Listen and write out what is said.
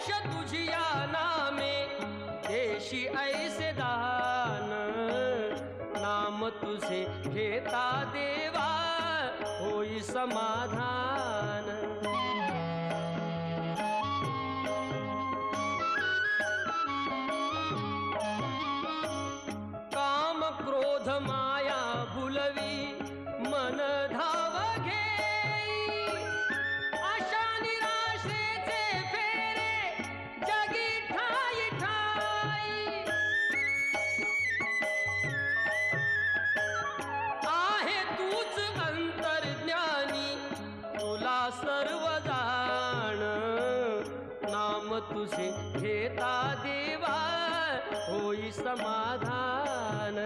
यश तुझिया नामे देशी ऐसे दान, नाम तुझे घेता देवा होई समाधान। काम क्रोध माया भुलवी मन धाव घेई, आशा निराशेचे फेरे जगी ठाई ठाई। आहे तूच अंतर्ज्ञानी तुला सर्व जाण, नाम तुझे घेता देवा होई समाधान।